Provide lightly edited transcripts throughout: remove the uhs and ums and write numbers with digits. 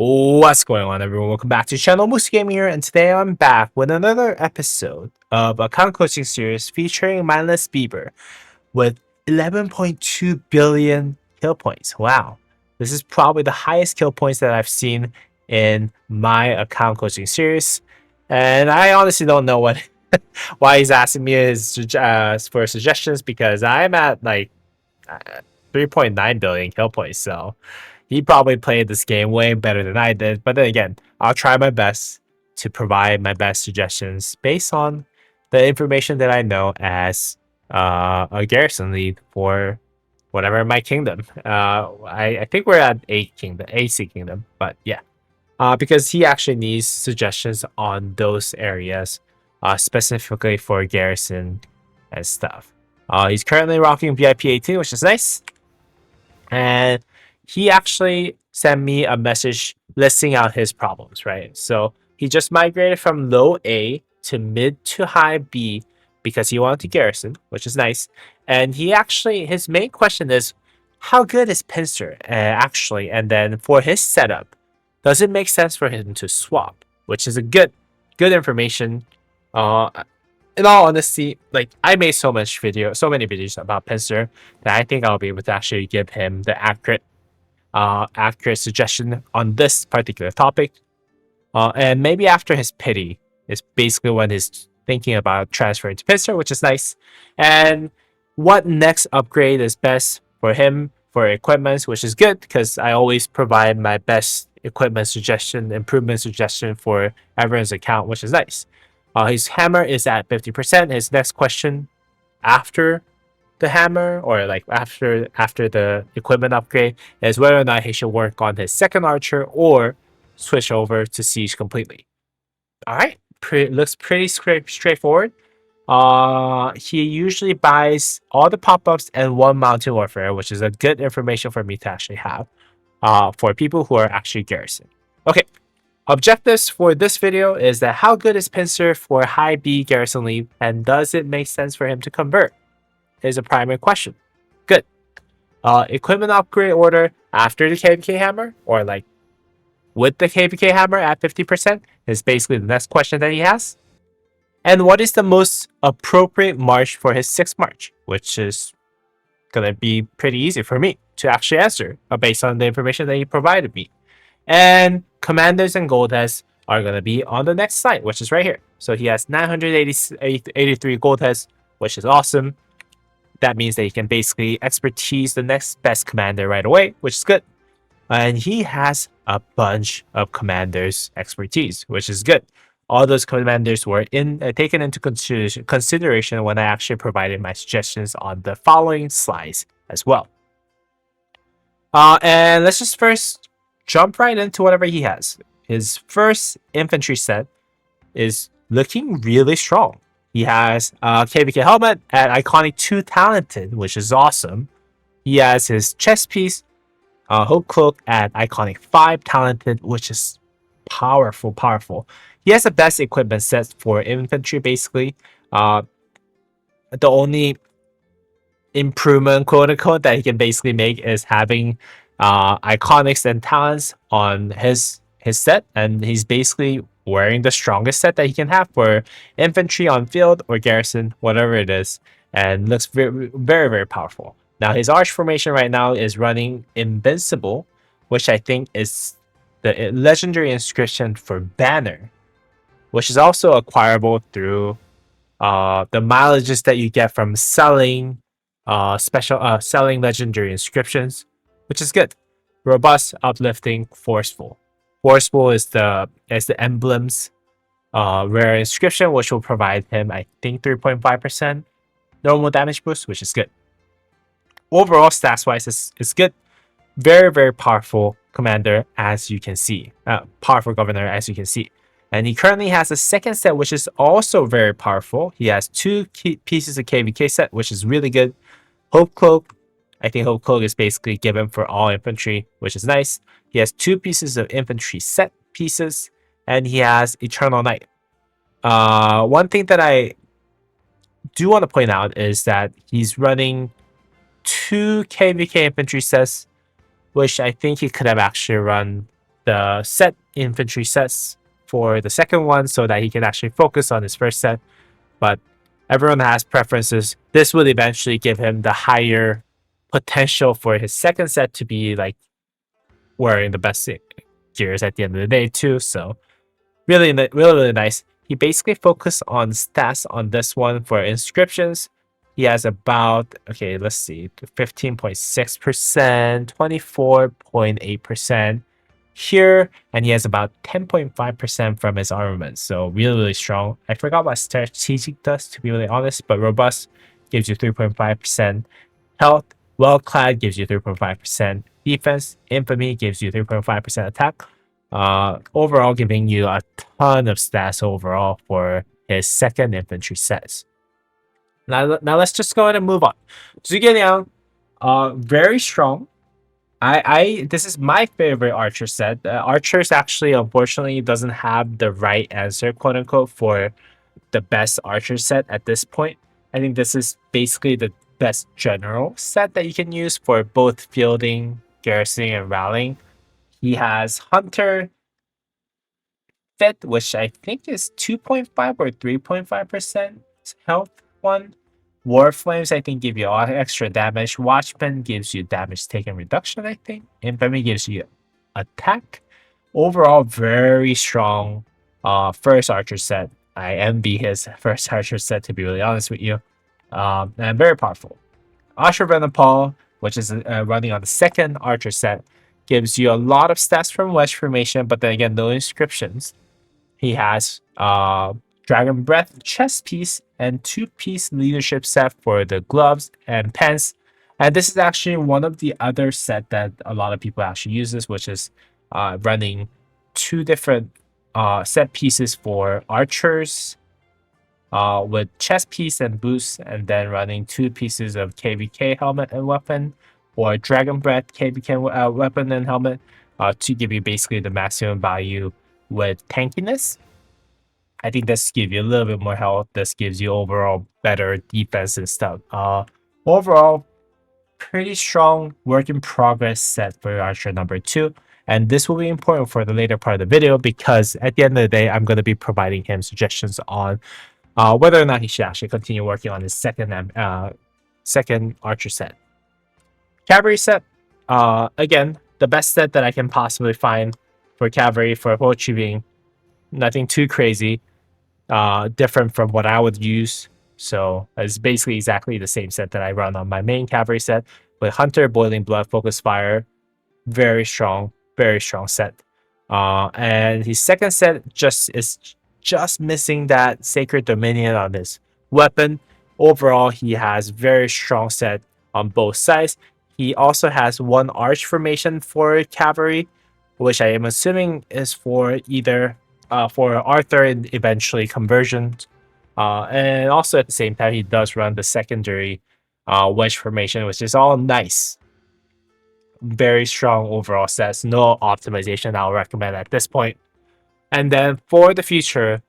What's going on, everyone? Welcome back to the channel. Moose Game here, and today I'm back with another episode of a account coaching series featuring MindlessBeaver with 11.2 billion kill points. Wow, this is probably the highest kill points that I've seen in my account coaching series, and I honestly don't know what why he's asking me for suggestions because I'm at like 3.9 billion kill points, so. He probably played this game way better than I did, but then again, I'll try my best to provide my best suggestions based on the information that I know as a garrison lead for whatever my kingdom. I think we're at AC kingdom, but yeah, because he actually needs suggestions on those areas, specifically for garrison and stuff. He's currently rocking VIP 18, which is nice. And he actually sent me a message listing out his problems, right? So he just migrated from low A to mid to high B because he wanted to garrison, which is nice. And his main question is, how good is Pincer actually? And then for his setup, does it make sense for him to swap? Which is a good information. Uh, in all honesty, like I made so many videos about Pincer that I think I'll be able to actually give him the accurate suggestion on this particular topic. And maybe after his pity is basically when he's thinking about transferring to Pincer, which is nice. And what next upgrade is best for him for equipment, which is good because I always provide my best improvement suggestion for everyone's account, which is nice. His hammer is at 50%. His next question after the hammer or like after the equipment upgrade is whether or not he should work on his second archer or switch over to siege completely. All right, looks pretty straightforward. He usually buys all the pop-ups and one mountain warfare, which is a good information for me to actually have for people who are actually garrison. Okay, objectives for this video is that how good is Pincer for high B garrison lead, and does it make sense for him to convert? Is a primary question. Good. Equipment upgrade order after the KVK hammer, or like with the KVK hammer at 50%, is basically the next question that he has. And what is the most appropriate march for his 6th march, which is gonna be pretty easy for me to actually answer based on the information that he provided me. And commanders and gold heads are gonna be on the next slide, which is right here. So he has 983 gold heads, which is awesome. That means that he can basically expertise the next best commander right away, which is good. And he has a bunch of commanders expertise, which is good. All those commanders were taken into consideration when I actually provided my suggestions on the following slides as well. And let's just first jump right into whatever he has. His first infantry set is looking really strong. He has KVK helmet at iconic 2 talented, which is awesome. He has his chest piece, hope cloak at iconic 5 talented, which is powerful. He has the best equipment set for infantry, basically. The only improvement, quote unquote, that he can basically make is having iconics and talents on his set, and he's basically wearing the strongest set that he can have for infantry on field or garrison, whatever it is, and looks very powerful. Now his arch formation right now is running invincible, which I think is the legendary inscription for banner, which is also acquirable through the mileages that you get from selling selling legendary inscriptions, which is good. Robust, uplifting, forceful. Forceful is the emblem's rare inscription, which will provide him, I think, 3.5% normal damage boost, which is good. Overall, stats wise, is good. Very powerful commander, as you can see. Powerful governor, as you can see. And he currently has a second set, which is also very powerful. He has 2 pieces of KVK set, which is really good. Hope cloak. I think Hope Cloak is basically given for all infantry, which is nice. He has 2 pieces of infantry set pieces, and he has Eternal Night. One thing that I do want to point out is that he's running 2 KVK infantry sets, which I think he could have actually run the set infantry sets for the second one so that he can actually focus on his first set. But everyone has preferences. This would eventually give him the higher potential for his second set to be like wearing the best gears at the end of the day too. So really nice. He basically focused on stats on this one for inscriptions. He has about, okay, let's see, 15.6%, 24.8% here, and he has about 10.5% from his armament. So really strong. I forgot what strategic does, to be really honest, but robust gives you 3.5%. Health, well-clad gives you 3.5%. Defense, infamy gives you 3.5% attack. Overall giving you a ton of stats overall for his second infantry sets. Now let's just go ahead and move on. Zhuge Liang, very strong. This is my favorite archer set. Archers actually unfortunately doesn't have the right answer, quote unquote, for the best archer set at this point. I think this is basically the best general set that you can use for both fielding, garrisoning, and rallying. He has Hunter, Fit, which I think is 2.5 or 3.5% health one. War Flames, I think, give you all extra damage. Watchman gives you damage taken reduction, I think. Infamy gives you attack. Overall, very strong first archer set. I envy his first archer set, to be really honest with you. And very powerful. Ashurbanipal, which is running on the second archer set, gives you a lot of stats from wedge formation, but then again, no inscriptions. He has Dragon Breath chest piece and 2-piece leadership set for the gloves and pants. And this is actually one of the other set that a lot of people actually use this, which is running 2 different set pieces for archers with chest piece and boots, and then running 2 pieces of KVK helmet and weapon, or Dragon Breath KVK weapon and helmet to give you basically the maximum value with tankiness. I think this gives you a little bit more health. This gives you overall better defense and stuff. Overall, pretty strong work in progress set for Archer number 2. And this will be important for the later part of the video because at the end of the day, I'm going to be providing him suggestions on whether or not he should actually continue working on his second Archer set. Cavalry set, again, the best set that I can possibly find for Cavalry for achieving nothing too crazy, different from what I would use. So it's basically exactly the same set that I run on my main Cavalry set with Hunter, Boiling Blood, Focus Fire. Very strong set. And his second set is just missing that Sacred Dominion on his weapon. Overall, he has very strong set on both sides. He also has 1 arch formation for Cavalry, which I am assuming is for either for Arthur and eventually conversions. And also at the same time, he does run the secondary wedge formation, which is all nice. Very strong overall sets. No optimization I'll recommend at this point. And then for the future,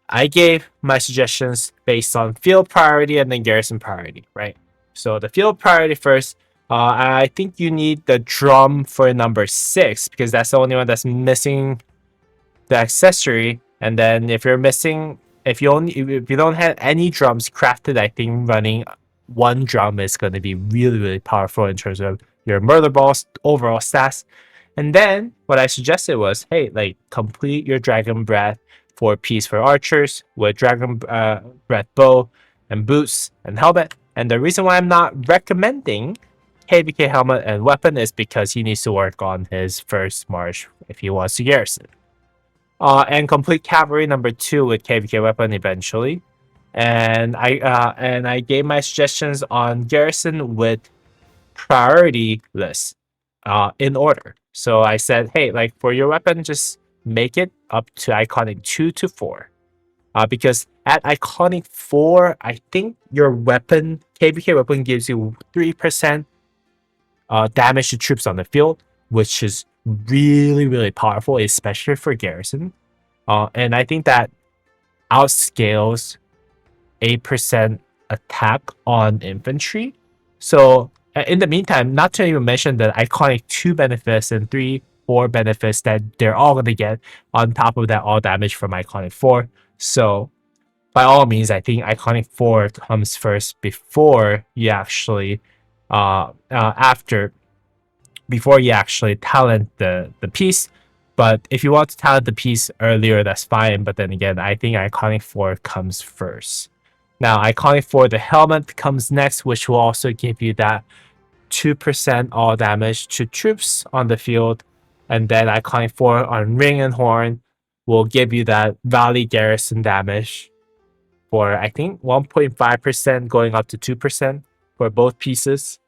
I gave my suggestions based on field priority and then garrison priority, right? So the field priority first, I think you need the drum for number 6 because that's the only one that's missing the accessory. And then if you don't have any drums crafted, I think running 1 drum is going to be really powerful in terms of your murder balls overall stats. And then what I suggested was, hey, like complete your Dragon Breath 4-piece for archers with Dragon Breath bow and boots and helmet. And the reason why I'm not recommending KVK helmet and weapon is because he needs to work on his first march if he wants to garrison. And complete Cavalry number 2 with KVK weapon eventually. And I gave my suggestions on garrison with priority list in order. So I said, hey, like for your weapon, just make it up to iconic 2 to 4. Because at iconic 4, I think your weapon, KVK weapon, gives you 3% damage to troops on the field, which is really powerful, especially for garrison. And I think that outscales 8% attack on infantry. So in the meantime, not to even mention the iconic 2 benefits and 3 4 benefits that they're all going to get on top of that all damage from Iconic 4. So by all means, I think Iconic 4 comes first before you actually after before you actually talent the piece. But if you want to talent the piece earlier, that's fine. But then again, I think Iconic 4 comes first. Now, Iconic 4, the helmet comes next, which will also give you that 2% all damage to troops on the field. And then Iconic 4 on Ring and Horn will give you that Valley Garrison damage for, I think, 1.5% going up to 2% for both pieces,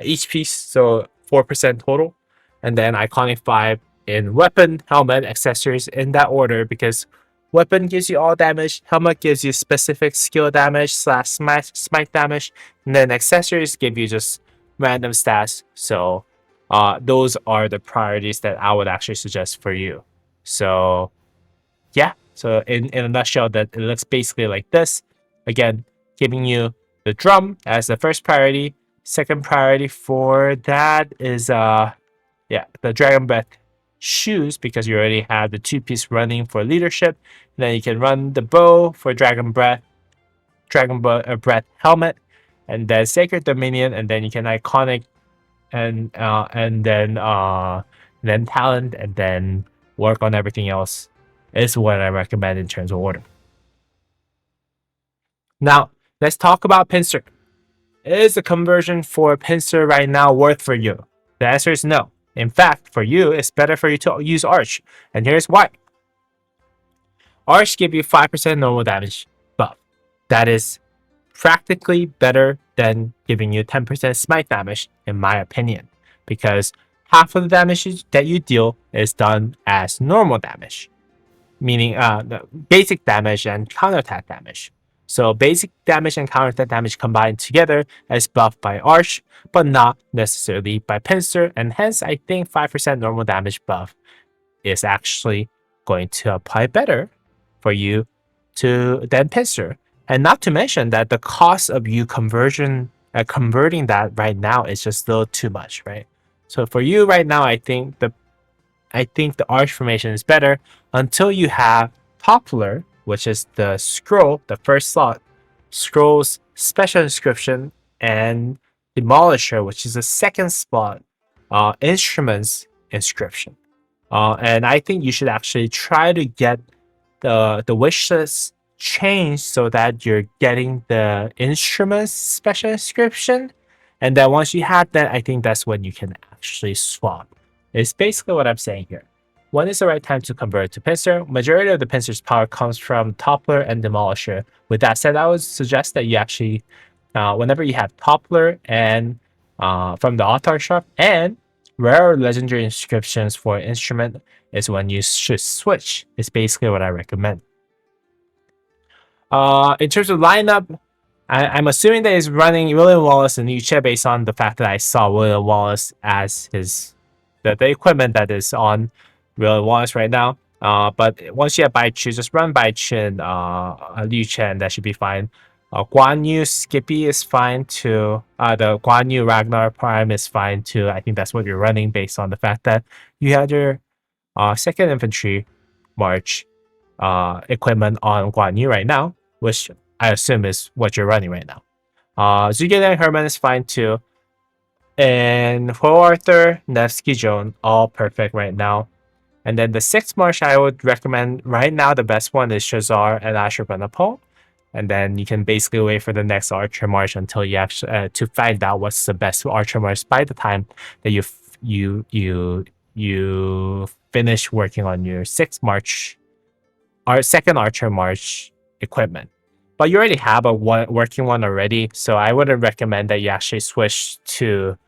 each piece. So 4% total. And then Iconic 5 in weapon, helmet, accessories in that order, because weapon gives you all damage, helmet gives you specific skill damage / smite damage, and then accessories give you just random stats. So those are the priorities that I would actually suggest for you. So yeah, so in a nutshell, that it looks basically like this. Again, giving you the drum as the first priority. Second priority for that is the Dragon Breath shoes, because you already have the 2-piece running for leadership. And then you can run the bow for Dragon Breath helmet, and then Sacred Dominion, and then you can Iconic and then talent, and then work on everything else is what I recommend in terms of order. Now, let's talk about pincer. Is the conversion for pincer right now worth for you? The answer is no. In fact, for you, it's better for you to use Arch. And here's why. Arch gives you 5% normal damage buff. That is practically better than giving you 10% smite damage, in my opinion. Because half of the damage that you deal is done as normal damage. Meaning the basic damage and counterattack damage. So basic damage and counterattack damage combined together is buffed by Arch, but not necessarily by Pincer, and hence I think 5% normal damage buff is actually going to apply better for you than Pincer. And not to mention that the cost of you converting that right now is just a little too much, right? So for you right now, I think the Arch formation is better until you have Toppler, which is the scroll, the first slot, scrolls special inscription, and Demolisher, which is the second spot, instruments inscription. And I think you should actually try to get the wish list changed so that you're getting the instruments special inscription. And then once you have that, I think that's when you can actually swap. It's basically what I'm saying here. When is the right time to convert to Pincer? Majority of the Pincer's power comes from Toppler and Demolisher. With that said, I would suggest that you actually, whenever you have Toppler and from the Altar Shop and rare legendary inscriptions for instrument, is when you should switch. It's basically what I recommend. In terms of lineup, I'm assuming that he's running William Wallace and Yuche based on the fact that I saw William Wallace as the equipment that is on William Wallace right now. But once you have Baichu, just run Baichu and Liu Chen, that should be fine. Guan Yu Skippy is fine too. The Guan Yu Ragnar Prime is fine too. I think that's what you're running based on the fact that you had your second infantry march equipment on Guan Yu right now, which I assume is what you're running right now. Zhuge and Herman is fine too. And for Arthur, Nevsky Joan, all perfect right now. And then the 6th march I would recommend right now, the best one is Shazar and Ashurbanipal. And then you can basically wait for the next Archer March until you actually to find out what's the best Archer March by the time that you finish working on your 6th March or 2nd Archer March equipment. But you already have a working one already, so I wouldn't recommend that you actually switch to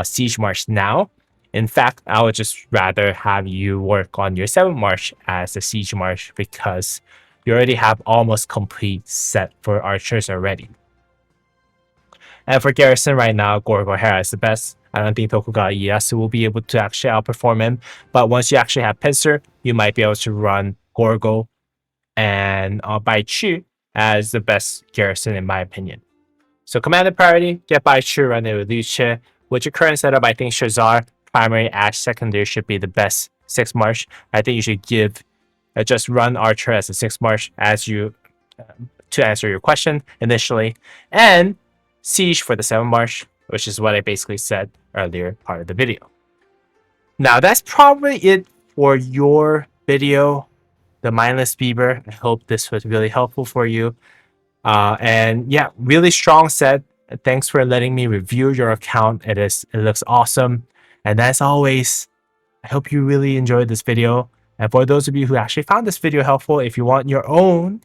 Siege March now. In fact, I would just rather have you work on your 7th March as a Siege March, because you already have almost complete set for archers already. And for Garrison right now, Gorgo Hera is the best. I don't think Tokugawa Ieyasu will be able to actually outperform him. But once you actually have Pincer, you might be able to run Gorgo and Baichu as the best Garrison in my opinion. So commanded priority, get Baichu, run it with Liu Che. With your current setup, I think Shazar primary as secondary should be the best 6 march. I think you should give just run archer as a 6 march as you to answer your question initially, and siege for the 7 march, which is what I basically said earlier part of the video. Now that's probably it for your video, the Mindless Beaver. I hope this was really helpful for you. And yeah, really strong set. Thanks for letting me review your account. It looks awesome. And as always, I hope you really enjoyed this video. And for those of you who actually found this video helpful, if you want your own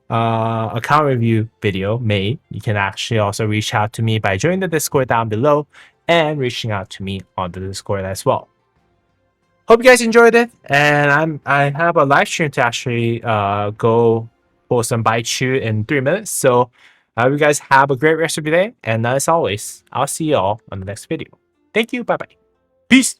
account review video made, you can actually also reach out to me by joining the Discord down below and reaching out to me on the Discord as well. Hope you guys enjoyed it, and I have a live stream to actually go pull some Baichu in 3 minutes. So you guys have a great rest of your day, and as always, I'll see you all on the next video. Thank you. Bye bye. Peace.